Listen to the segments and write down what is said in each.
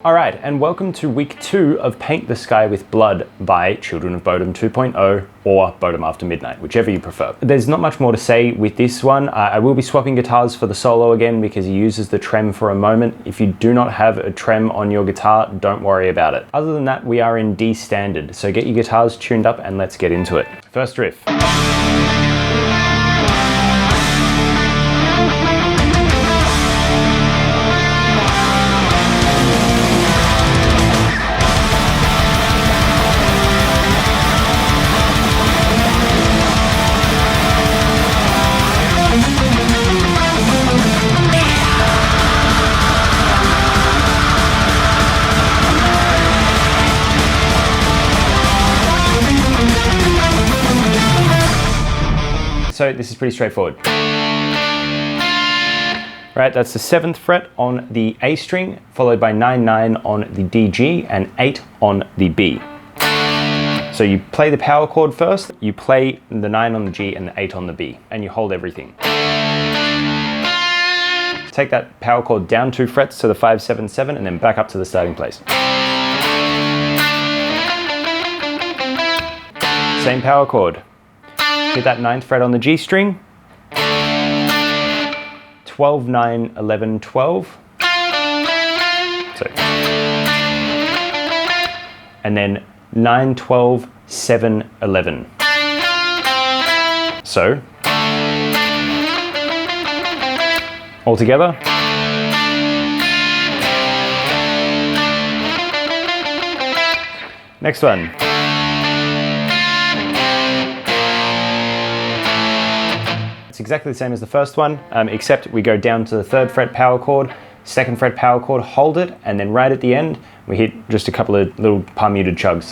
All right, and welcome to week 2 of Paint the Sky with Blood by Children of Bodom 2.0 or Bodom After Midnight, whichever you prefer. There's not much more to say with this one. I will be swapping guitars for the solo again because he uses the trem for a moment. If you do not have a trem on your guitar, don't worry about it. Other than that, we are in D standard, so get your guitars tuned up and let's get into it. First riff. So this is pretty straightforward. Right, that's the 7th fret on the A string, followed by 9/9 on the D G and 8 on the B. So you play the power chord first, you play the 9 on the G and the 8 on the B, and you hold everything. Take that power chord down 2 frets to the 5, 7, 7, and then back up to the starting place. Same power chord. Hit that 9th fret on the G string, 12, 9, 11, 12, so, and then 9, 12, 7, 11. So, all together. Next one. It's exactly the same as the first one, except we go down to the 3rd fret power chord, 2nd fret power chord, hold it, and then right at the end, we hit just a couple of little palm muted chugs.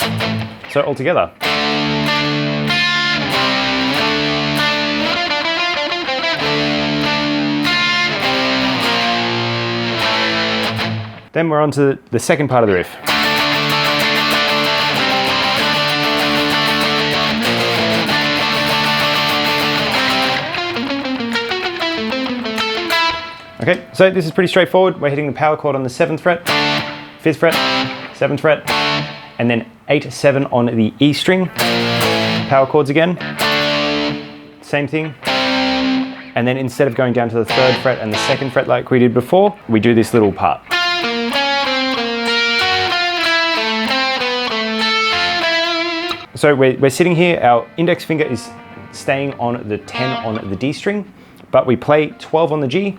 So all together. Then we're on to the second part of the riff. Okay, so this is pretty straightforward. We're hitting the power chord on the 7th fret, 5th fret, 7th fret, and then 8, 7 on the E string. Power chords again. Same thing. And then instead of going down to the 3rd fret and the 2nd fret like we did before, we do this little part. So we're sitting here, our index finger is staying on the 10 on the D string, but we play 12 on the G.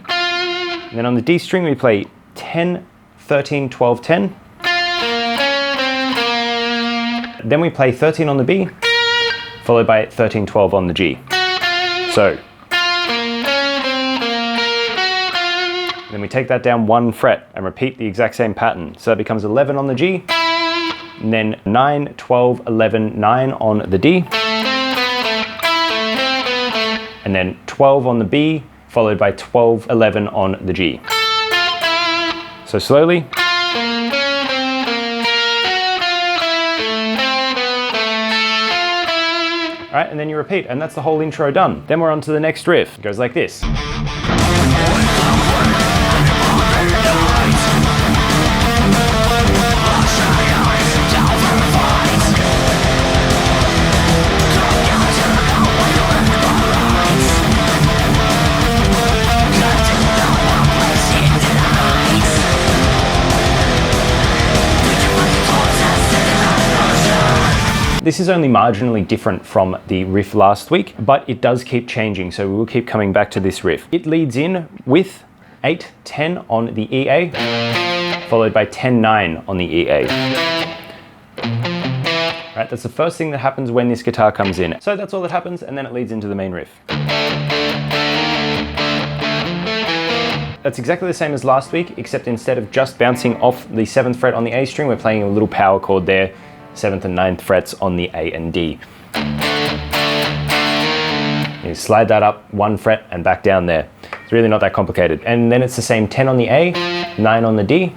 And then on the D string, we play 10, 13, 12, 10. Then we play 13 on the B, followed by 13, 12 on the G. So. Then we take that down 1 fret and repeat the exact same pattern. So it becomes 11 on the G, and then 9, 12, 11, 9 on the D. And then 12 on the B, followed by 12, 11 on the G. So slowly. All right, and then you repeat, and that's the whole intro done. Then we're on to the next riff. It goes like this. This is only marginally different from the riff last week, but it does keep changing, so we will keep coming back to this riff. It leads in with 8, 10 on the EA, followed by 10, 9 on the EA. Right, that's the first thing that happens when this guitar comes in. So that's all that happens, and then it leads into the main riff. That's exactly the same as last week, except instead of just bouncing off the 7th fret on the A string, we're playing a little power chord there, 7th and 9th frets on the A and D. You slide that up 1 fret and back down there. It's really not that complicated. And then it's the same 10 on the A, 9 on the D,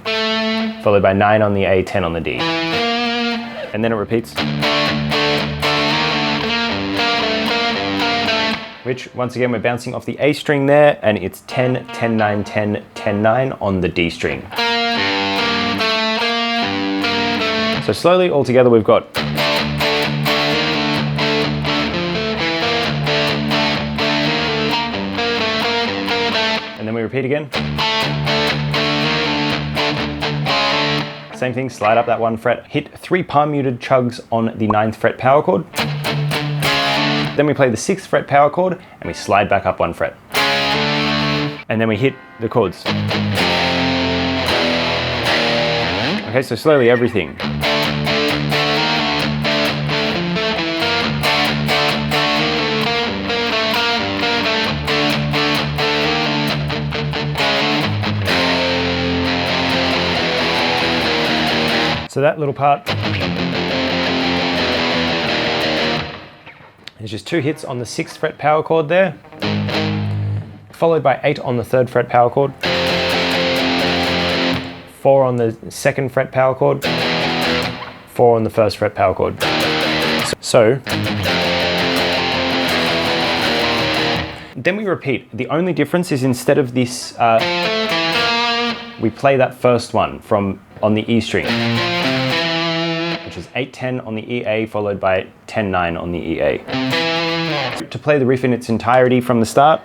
followed by 9 on the A, 10 on the D. And then it repeats. which once again we're bouncing off the A string there, and it's 10, 10, 9, 10, 10, 9 on the D string. So slowly, all together, we've got. And then we repeat again. Same thing, slide up that 1 fret, hit 3 palm muted chugs on the 9th fret power chord. Then we play the 6th fret power chord and we slide back up 1 fret. And then we hit the chords. Okay, so slowly everything. So that little part is just 2 hits on the 6th fret power chord there, followed by 8 on the 3rd fret power chord, 4 on the 2nd fret power chord, 4 on the 1st fret power chord. So then we repeat. The only difference is instead of this, we play that first one from on the E string, which is 8-10 on the EA followed by 10-9 on the EA. To play the riff in its entirety from the start,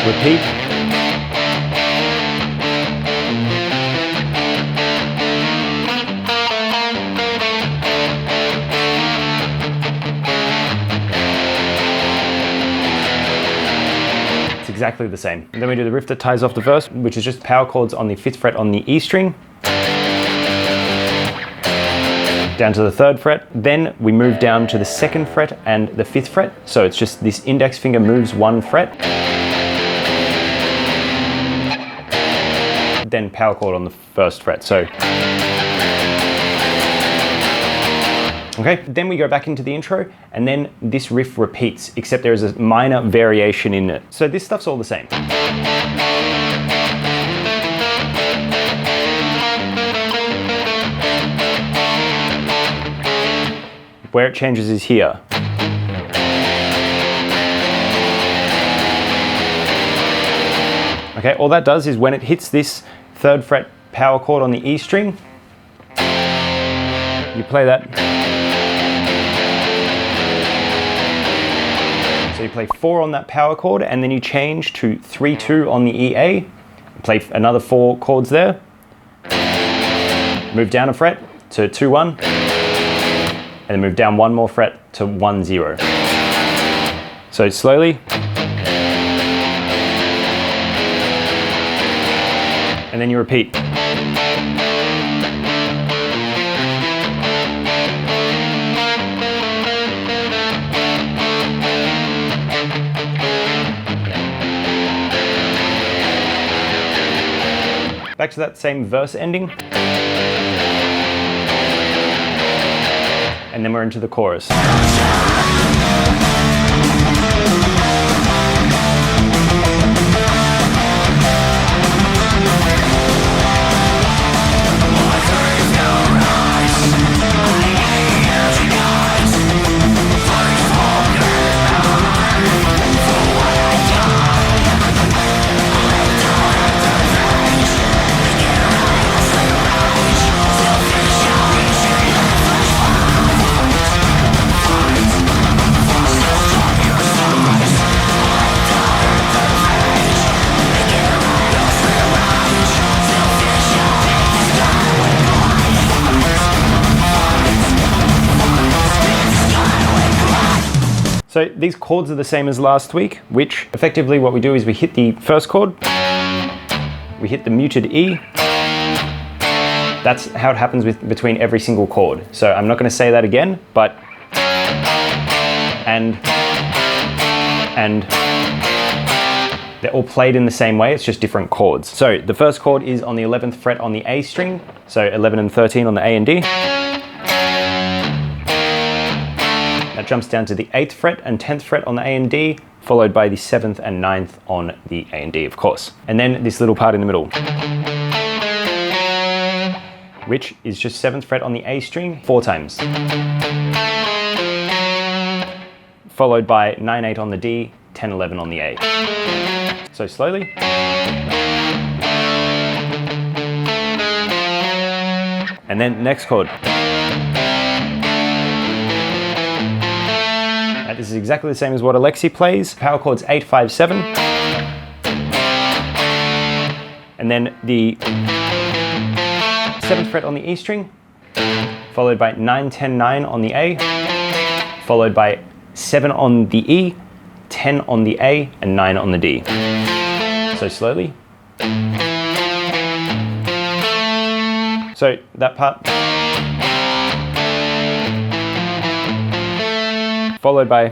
repeat, exactly the same. And then we do the riff that ties off the verse, which is just power chords on the 5th fret on the E string, down to the 3rd fret. Then we move down to the 2nd fret and the 5th fret. So it's just this index finger moves 1 fret. Then power chord on the 1st fret. So okay, then we go back into the intro and then this riff repeats, except there is a minor variation in it. So this stuff's all the same. Where it changes is here. Okay, all that does is when it hits this 3rd fret power chord on the E string, you play that. So you play 4 on that power chord and then you change to 3-2 on the EA, play another 4 chords there, move down a fret to 2-1, and then move down 1 more fret to 1-0. So slowly. And then you repeat. Back to that same verse ending. And then we're into the chorus. So these chords are the same as last week, which effectively what we do is we hit the first chord, we hit the muted E. That's how it happens between every single chord. So I'm not going to say that again, but and they're all played in the same way, it's just different chords. So the first chord is on the 11th fret on the A string, so 11 and 13 on the A and D. That jumps down to the 8th fret and 10th fret on the A and D, followed by the 7th and 9th on the A and D, of course. And then this little part in the middle, which is just 7th fret on the A string 4 times. followed by 9/8 on the D, 10/11 on the A. So slowly. And then next chord. Now, this is exactly the same as what Alexi plays. Power chord's 8, 5, 7. And then the 7th fret on the E string, followed by 9, 10, 9 on the A, followed by 7 on the E, 10 on the A, and 9 on the D. So slowly. So that part. Followed by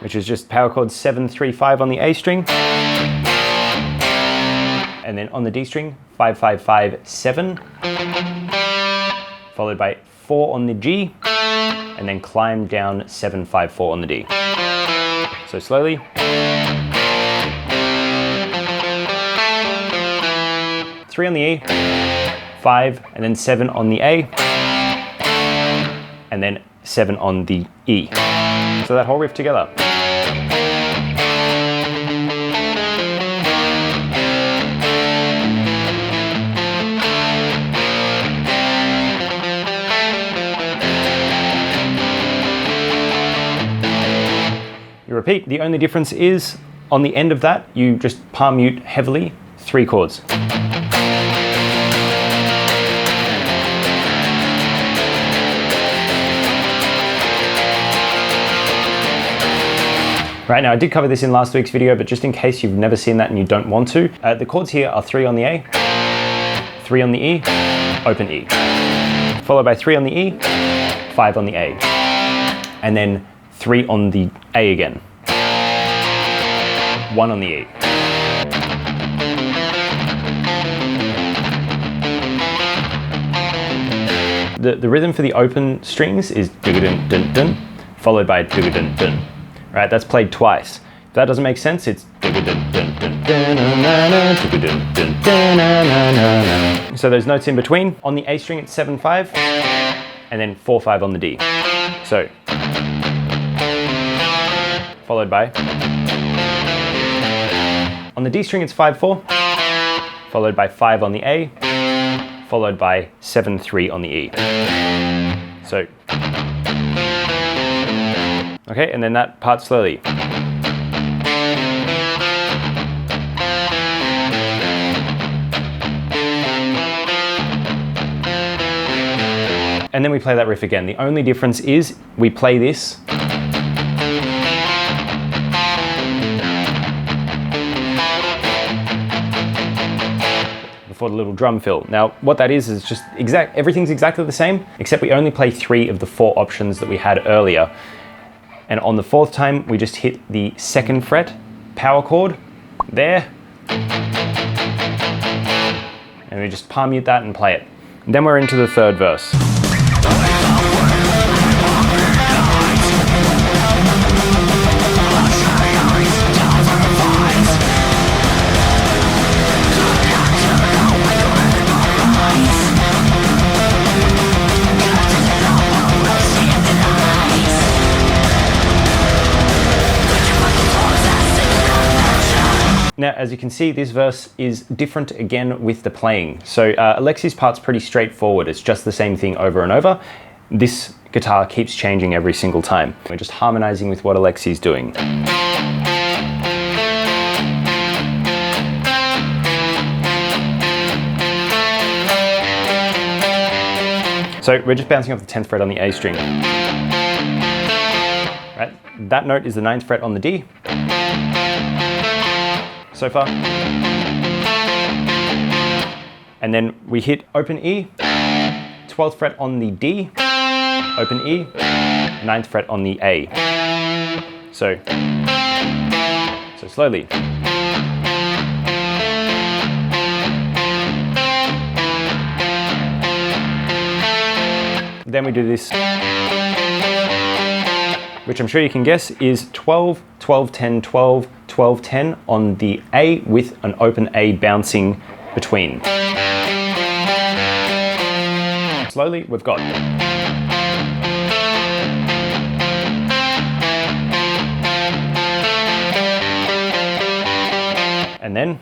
which is just power chord 7, 3, 5 on the A string. And then on the D string, 5, 5, 5, 7. Followed by 4 on the G, and then climb down 7, 5, 4 on the D. So slowly. Three on the E, 5, and then 7 on the A, and then 7 on the E. So that whole riff together. You repeat, the only difference is on the end of that, you just palm mute heavily 3 chords. Right, now I did cover this in last week's video, but just in case you've never seen that and you don't want to, the chords here are 3 on the A, 3 on the E, open E, followed by 3 on the E, 5 on the A, and then 3 on the A again, 1 on the E. The rhythm for the open strings is dun dun dun, followed by dun dun dun. Right, that's played twice. If that doesn't make sense, it's so those notes in between. On the A string, it's 7, 5, and then 4, 5 on the D. So, followed by. On the D string, it's 5, 4, followed by 5 on the A, followed by 7, 3 on the E. So. Okay, and then that part slowly. And then we play that riff again. The only difference is we play this before the little drum fill. Now, what that is just everything's exactly the same, except we only play 3 of the 4 options that we had earlier. And on the 4th time, we just hit the 2nd fret power chord there. And we just palm mute that and play it. And then we're into the 3rd verse. Now, as you can see, this verse is different again with the playing. So Alexi's part's pretty straightforward. It's just the same thing over and over. This guitar keeps changing every single time. We're just harmonizing with what Alexi's doing. So we're just bouncing off the 10th fret on the A string. Right? That note is the 9th fret on the D. So far. And then we hit open E, 12th fret on the D, open E, 9th fret on the A. So slowly. Then we do this, which I'm sure you can guess is 12, 12, 10, 12, 12, 10 on the A with an open A bouncing between. Slowly, we've got. And then.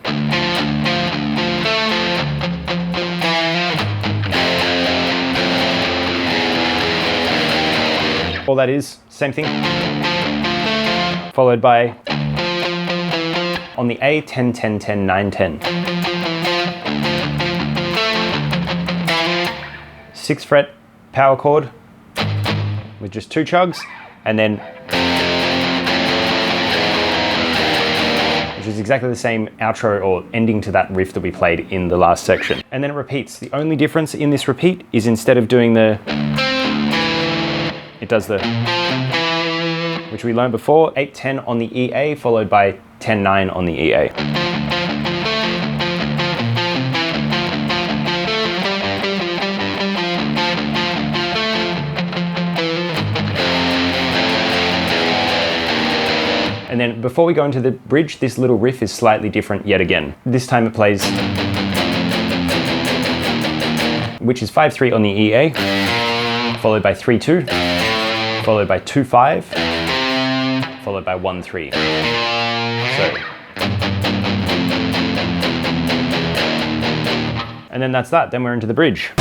All that is, same thing. Followed by, on the A, 10, 10, 10, 9, 10. 6th fret power chord with just 2 chugs, and then, which is exactly the same outro or ending to that riff that we played in the last section. And then it repeats. The only difference in this repeat is instead of doing the, it does the, which we learned before, 8, 10 on the EA, followed by 10, 9 on the EA. And then before we go into the bridge, this little riff is slightly different yet again. This time it plays, which is 5, 3 on the EA, followed by 3, 2, followed by 2, 5, followed by 1, 3. So. And then that's that, then we're into the bridge.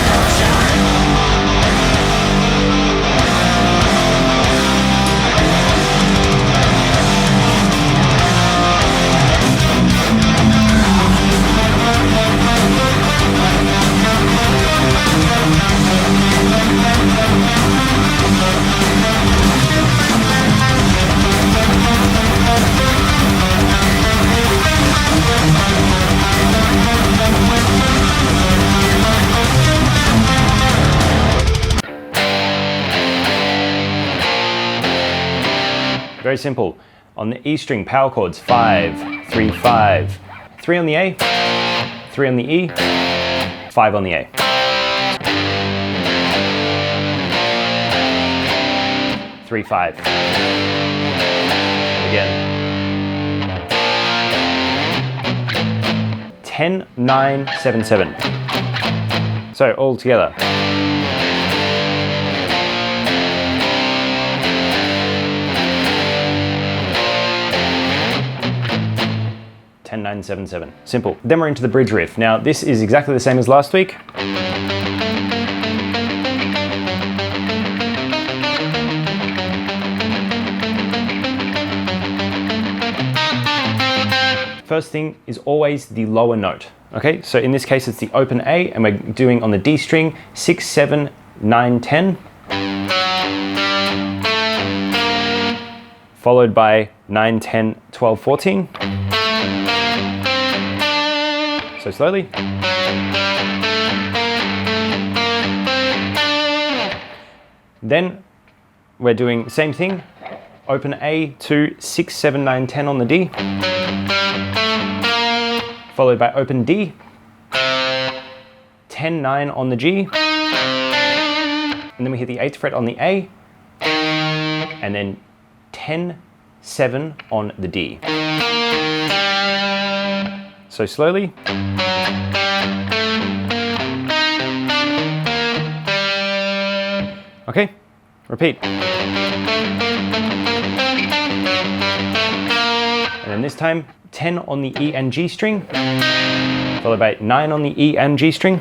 Very simple. On the E string, power chords, 5, 3, 5. 3 on the A, 3 on the E, 5 on the A. Three, 5. Again. 10, 9, 7, 7. So all together. 10, 9, 7, 7. Simple. Then we're into the bridge riff. Now this is exactly the same as last week. First thing is always the lower note. Okay, so in this case it's the open A, and we're doing on the D string 6, 7, 9, 10. Followed by 9, 10, 12, 14. So slowly. Then we're doing same thing. Open A to 6, 7, 9, 10 on the D. Followed by open D. 10, 9 on the G. And then we hit the 8th fret on the A. And then 10, 7 on the D. So slowly. Okay, repeat. And then this time, 10 on the E and G string, followed by 9 on the E and G string,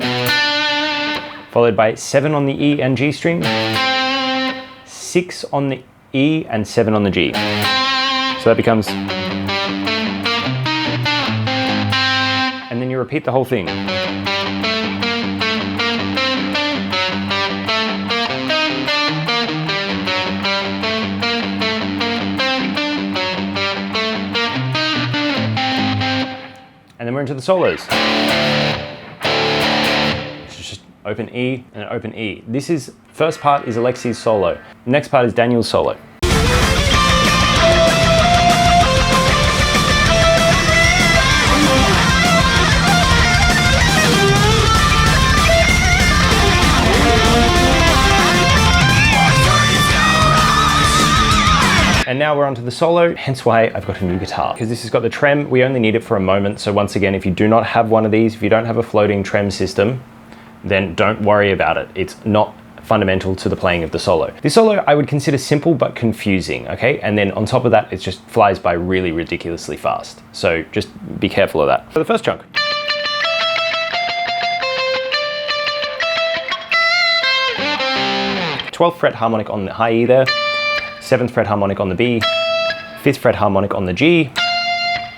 followed by 7 on the E and G string, 6 on the E and 7 on the G. So that becomes, and then you repeat the whole thing. And then we're into the solos. It's just open E and an open E. This is, first part is Alexi's solo. Next part is Daniel's solo. And now we're onto the solo, hence why I've got a new guitar. Because this has got the trem, we only need it for a moment. So once again, if you do not have one of these, if you don't have a floating trem system, then don't worry about it. It's not fundamental to the playing of the solo. This solo I would consider simple but confusing, okay? And then on top of that, it just flies by really ridiculously fast. So just be careful of that. For the first chunk. Twelfth fret harmonic on the high E there, 7th fret harmonic on the B, 5th fret harmonic on the G,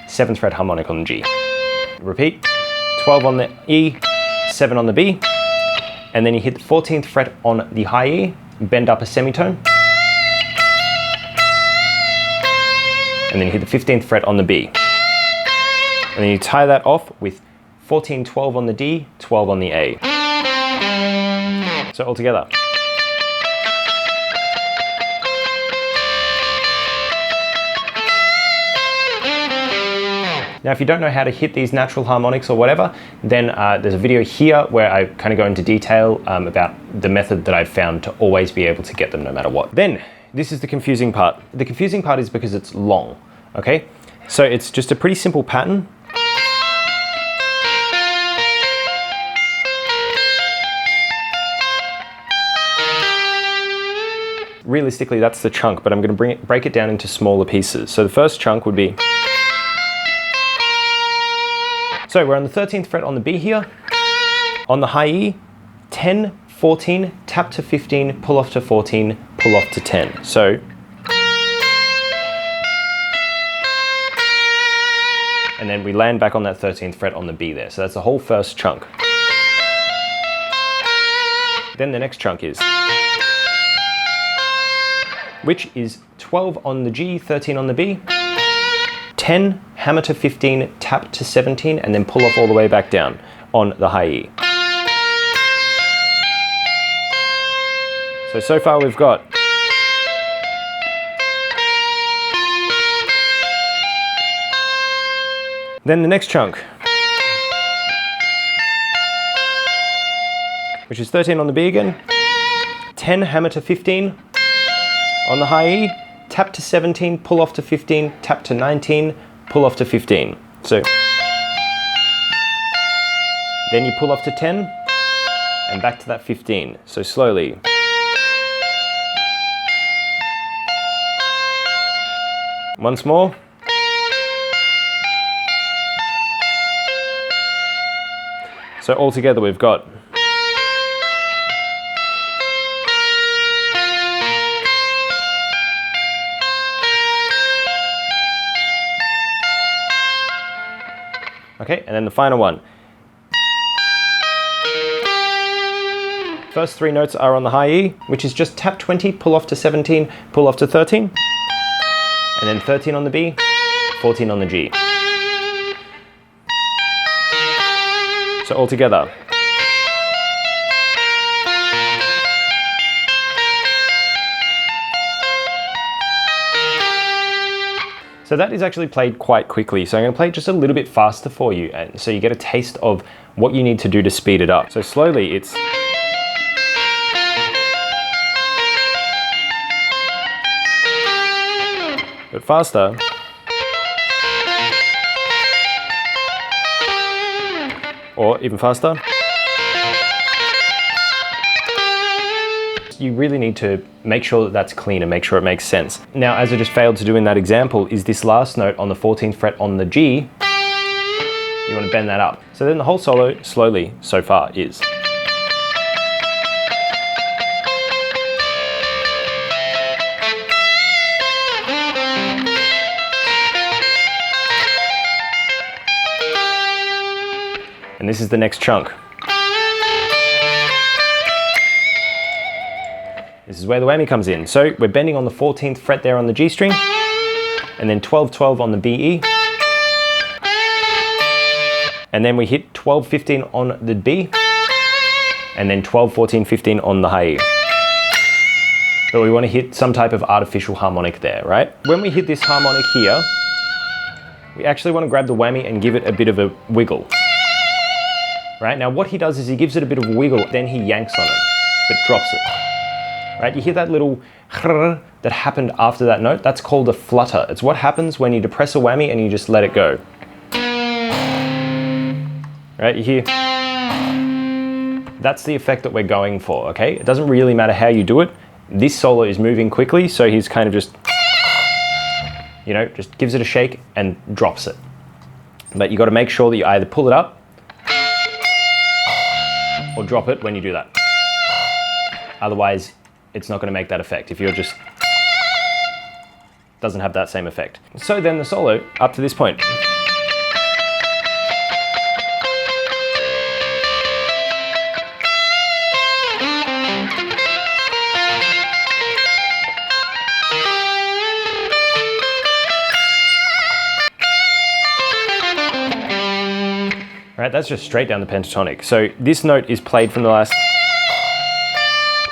7th fret harmonic on the G. Repeat, 12 on the E, 7 on the B, and then you hit the 14th fret on the high E, bend up a semitone, and then you hit the 15th fret on the B. And then you tie that off with 14, 12 on the D, 12 on the A. So all together. Now, if you don't know how to hit these natural harmonics or whatever, then there's a video here where I kind of go into detail about the method that I've found to always be able to get them no matter what. Then, this is the confusing part. The confusing part is because it's long, okay? So it's just a pretty simple pattern. Realistically, that's the chunk, but I'm going to break it down into smaller pieces. So the first chunk would be... So we're on the 13th fret on the B here. On the high E, 10, 14, tap to 15, pull off to 14, pull off to 10. So, and then we land back on that 13th fret on the B there. So that's the whole first chunk. Then the next chunk is, which is 12 on the G, 13 on the B, 10, hammer to 15, tap to 17, and then pull off all the way back down on the high E. So far we've got then the next chunk, which is 13 on the B again, 10, hammer to 15 on the high E, tap to 17, pull off to 15, tap to 19, pull off to 15. So then you pull off to 10 and back to that 15. So slowly. Once more. So all together we've got okay, and then the final one. First three notes are on the high E, which is just tap 20, pull off to 17, pull off to 13, and then 13 on the B, 14 on the G. So all together. So that is actually played quite quickly. So I'm going to play it just a little bit faster for you, and so you get a taste of what you need to do to speed it up. So slowly it's... but faster. Or even faster. You really need to make sure that that's clean and make sure it makes sense. Now, as I just failed to do in that example, is this last note on the 14th fret on the G, you want to bend that up. So then the whole solo, slowly, so far, is. And this is the next chunk. This is where the whammy comes in. So we're bending on the 14th fret there on the G string, and then 12, 12 on the B, E. And then we hit 12, 15 on the B, and then 12, 14, 15 on the high E. But we want to hit some type of artificial harmonic there, right? When we hit this harmonic here, we actually want to grab the whammy and give it a bit of a wiggle. Right, now what he does is he gives it a bit of a wiggle, then he yanks on it, but drops it. Right, you hear that little chrrr that happened after that note? That's called a flutter. It's what happens when you depress a whammy and you just let it go. Right, you hear? That's the effect that we're going for, okay? It doesn't really matter how you do it. This solo is moving quickly, so he's kind of just, you know, just gives it a shake and drops it. But you got to make sure that you either pull it up or drop it when you do that. Otherwise, it's not going to make that effect. If you're just, doesn't have that same effect. So then the solo up to this point. Right, that's just straight down the pentatonic. So this note is played from the last,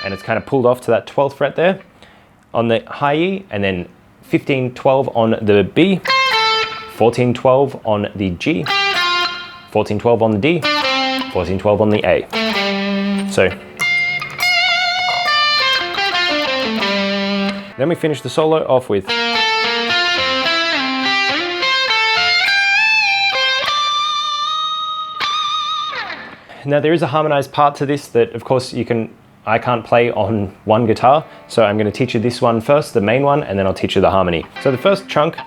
and it's kind of pulled off to that 12th fret there on the high E, and then 15-12 on the B, 14-12 on the G, 14-12 on the D, 14-12 on the A. So then we finish the solo off with now there is a harmonized part to this that of course I can't play on one guitar, so I'm going to teach you this one first, the main one, and then I'll teach you the harmony. So the first chunk,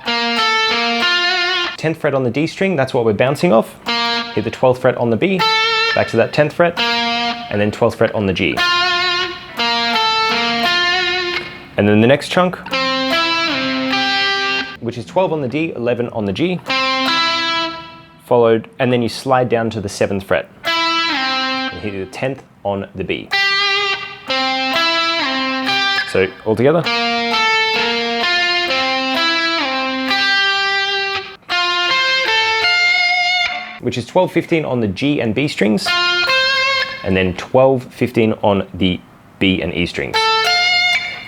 10th fret on the D string, that's what we're bouncing off. Hit the 12th fret on the B, back to that 10th fret, and then 12th fret on the G. And then the next chunk, which is 12 on the D, 11 on the G, followed, and then you slide down to the 7th fret. And hit the 10th on the B. So all together. Which is 12-15 on the G and B strings, and then 12-15 on the B and E strings.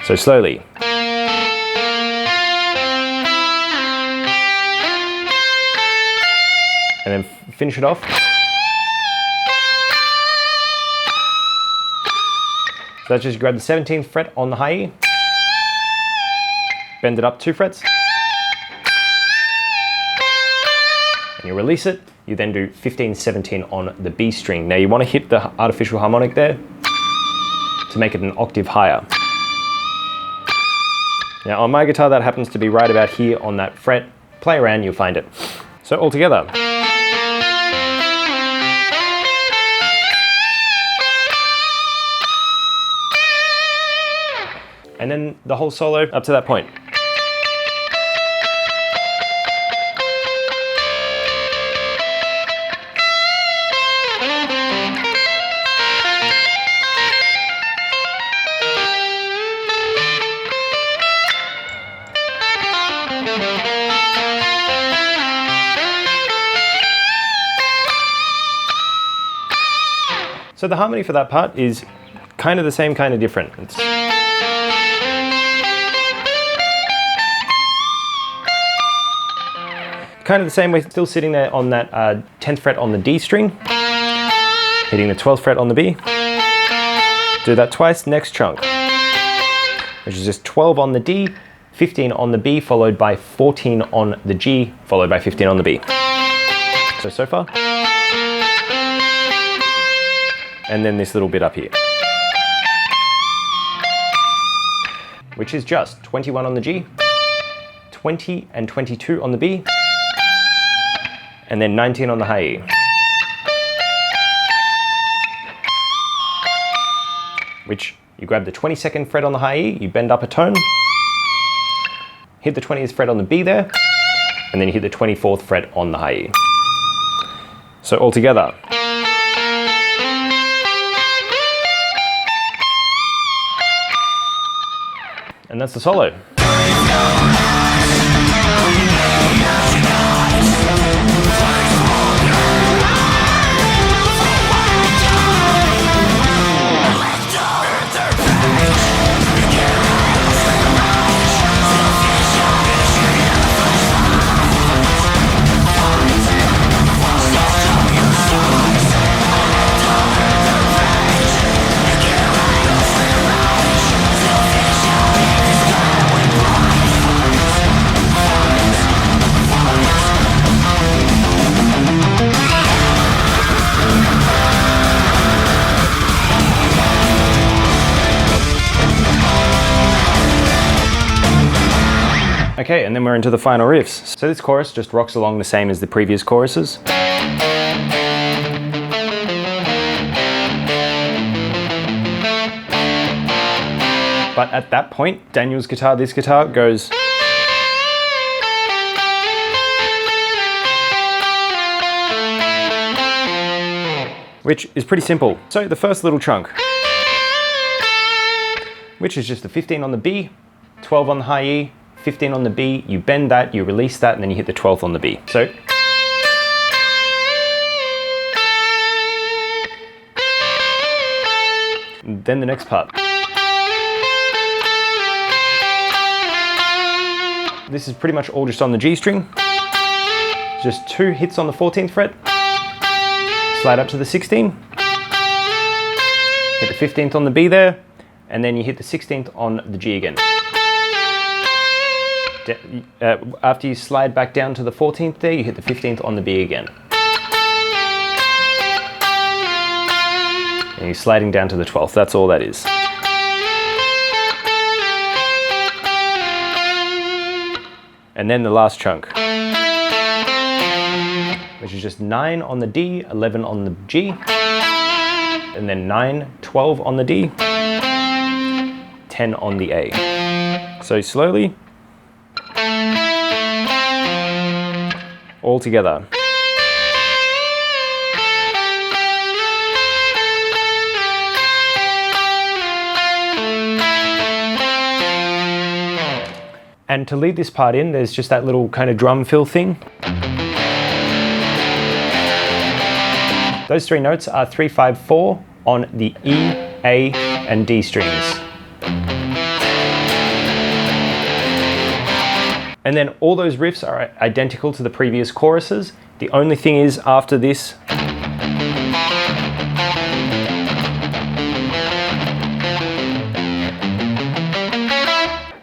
So slowly. And then finish it off. So that's just grab the 17th fret on the high E, bend it up 2 frets, and you release it. You then do 15-17 on the B string. Now you want to hit the artificial harmonic there to make it an octave higher. Now on my guitar that happens to be right about here on that fret. Play around, you'll find it. So all together. And then the whole solo up to that point. So the harmony for that part is kind of the same, kind of different. It's kind of the same. We're still sitting there on that 10th fret on the D string, hitting the 12th fret on the B. Do that twice. Next chunk, which is just 12 on the D, 15 on the B, followed by 14 on the G, followed by 15 on the B. So far. And then this little bit up here, which is just 21 on the G, 20 and 22 on the B, and then 19 on the high E. Which you grab the 22nd fret on the high E, you bend up a tone, hit the 20th fret on the B there, and then you hit the 24th fret on the high E. So all together. And that's the solo. Okay, and then we're into the final riffs. So this chorus just rocks along the same as the previous choruses. But at that point, Daniel's guitar, this guitar, goes... which is pretty simple. So the first little chunk, which is just the 15 on the B, 12 on the high E, 15 on the B, you bend that, you release that, and then you hit the 12th on the B. So... then the next part. This is pretty much all just on the G string. Just 2 hits on the 14th fret. Slide up to the 16. Hit the 15th on the B there. And then you hit the 16th on the G again. After you slide back down to the 14th there, you hit the 15th on the B again. And you're sliding down to the 12th. That's all that is. And then the last chunk, which is just 9 on the D, 11 on the G, and then 9, 12 on the D, 10 on the A. So slowly, all together. And to lead this part in, there's just that little kind of drum fill thing. Those 3 notes are 3, 5, 4 on the E, A, and D strings. And then all those riffs are identical to the previous choruses. The only thing is after this,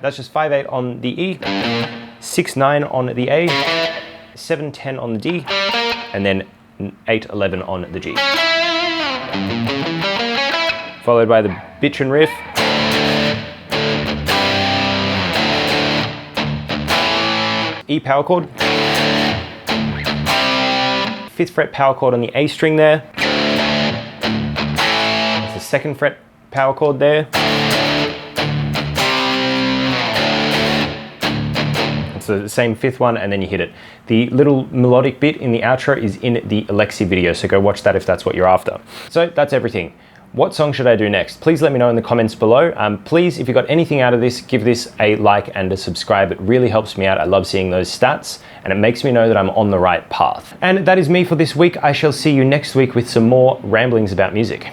that's just 5, 8 on the E, 6, 9 on the A, 7, 10 on the D, and then 8, 11 on the G. Followed by the bitchin' riff. E power chord. 5th fret power chord on the A string there. That's the 2nd fret power chord there. The same 5th one, and then you hit it. The little melodic bit in the outro is in the Alexi video, so go watch that if that's what you're after. So that's everything. What song should I do next? Please let me know in the comments below. Please, if you got anything out of this, give this a like and a subscribe. It really helps me out. I love seeing those stats, and it makes me know that I'm on the right path. And that is me for this week. I shall see you next week with some more ramblings about music.